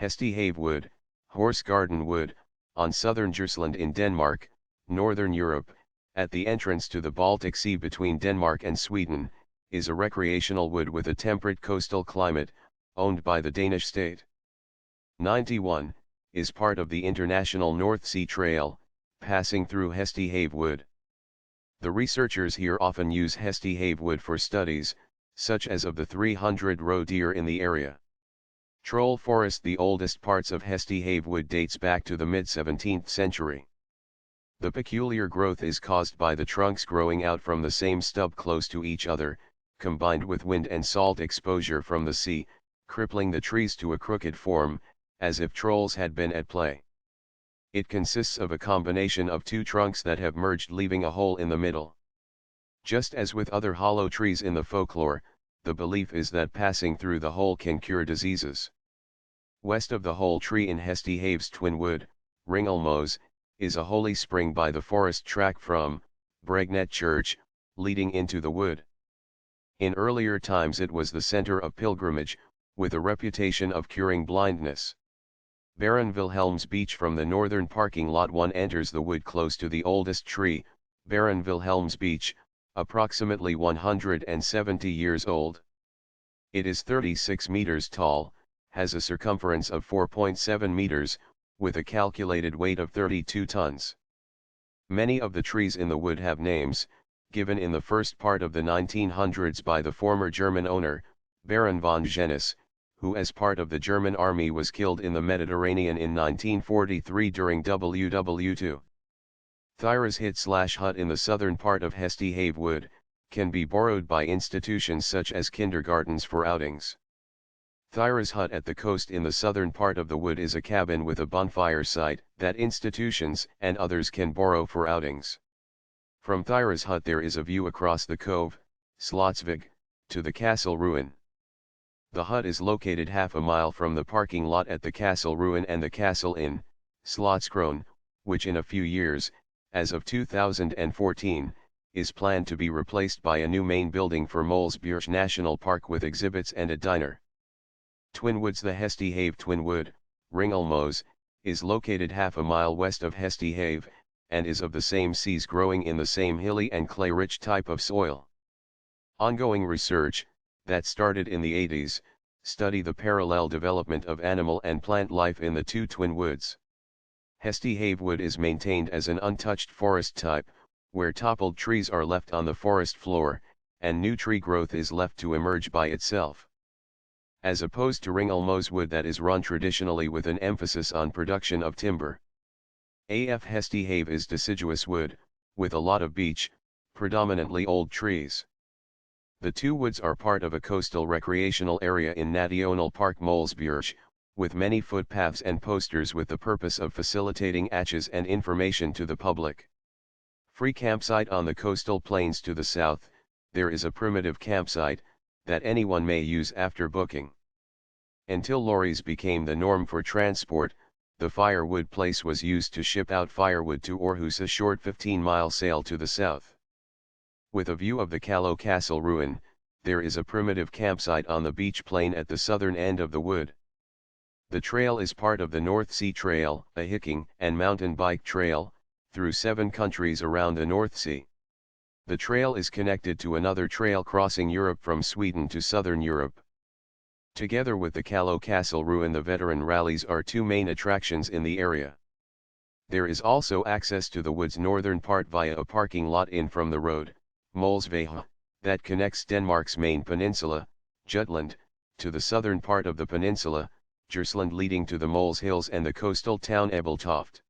Hestehave wood, horse garden wood, on southern Jutland in Denmark, northern Europe, at the entrance to the Baltic Sea between Denmark and Sweden, is a recreational wood with a temperate coastal climate, owned by the Danish state. 91, is part of the International North Sea Trail, passing through Hestehave wood. The researchers here often use Hestehave wood for studies, such as of the 300 roe deer in the area. Troll forest. The oldest parts of Hestehave wood dates back to the mid-17th century. The peculiar growth is caused by the trunks growing out from the same stub close to each other, combined with wind and salt exposure from the sea, crippling the trees to a crooked form, as if trolls had been at play. It consists of a combination of two trunks that have merged, leaving a hole in the middle. Just as with other hollow trees in the folklore, the belief is that passing through the hole can cure diseases. West of the whole tree in Hestehave's twin wood, Ringelmoos, is a holy spring by the forest track from Bregnet Church, leading into the wood. In earlier times it was the center of pilgrimage, with a reputation of curing blindness. Baron Wilhelm's Beach. From the northern parking lot one enters the wood close to the oldest tree, Baron Wilhelm's Beach, approximately 170 years old. It is 36 meters tall, has a circumference of 4.7 meters, with a calculated weight of 32 tons. Many of the trees in the wood have names, given in the first part of the 1900s by the former German owner, Baron von Genus, who as part of the German army was killed in the Mediterranean in 1943 during WW2. Thyra's hut in the southern part of Hestehave wood, can be borrowed by institutions such as kindergartens for outings. Thyra's hut at the coast in the southern part of the wood is a cabin with a bonfire site that institutions and others can borrow for outings. From Thyra's hut there is a view across the cove, Slotsvig, to the castle ruin. The hut is located half a mile from the parking lot at the castle ruin and the castle inn, Slotskron, which in a few years, as of 2014, is planned to be replaced by a new main building for Molesbjerg National Park with exhibits and a diner. Twinwoods. The Hestehave Twin Wood, Ringelmoos, is located half a mile west of Hestehave, and is of the same seas, growing in the same hilly and clay-rich type of soil. Ongoing research, that started in the 80s, study the parallel development of animal and plant life in the two twin woods. Hestehave wood is maintained as an untouched forest type, where toppled trees are left on the forest floor, and new tree growth is left to emerge by itself. As opposed to Ringelmoos wood that is run traditionally with an emphasis on production of timber. AF Hestehave is deciduous wood, with a lot of beech, predominantly old trees. The two woods are part of a coastal recreational area in National Park Molesbjerg, with many footpaths and posters with the purpose of facilitating access and information to the public. Free campsite on the coastal plains to the south. There is a primitive campsite that anyone may use after booking. Until lorries became the norm for transport, the firewood place was used to ship out firewood to Aarhus, a short 15-mile sail to the south. With a view of the Kallo Castle ruin, there is a primitive campsite on the beach plain at the southern end of the wood. The trail is part of the North Sea Trail, a hiking and mountain bike trail, through 7 countries around the North Sea. The trail is connected to another trail crossing Europe from Sweden to southern Europe. Together with the Kallo Castle ruin, the veteran rallies are two main attractions in the area. There is also access to the wood's northern part via a parking lot in from the road, Molesveje, that connects Denmark's main peninsula, Jutland, to the southern part of the peninsula, Jutland, leading to the Moles Hills and the coastal town Ebeltoft.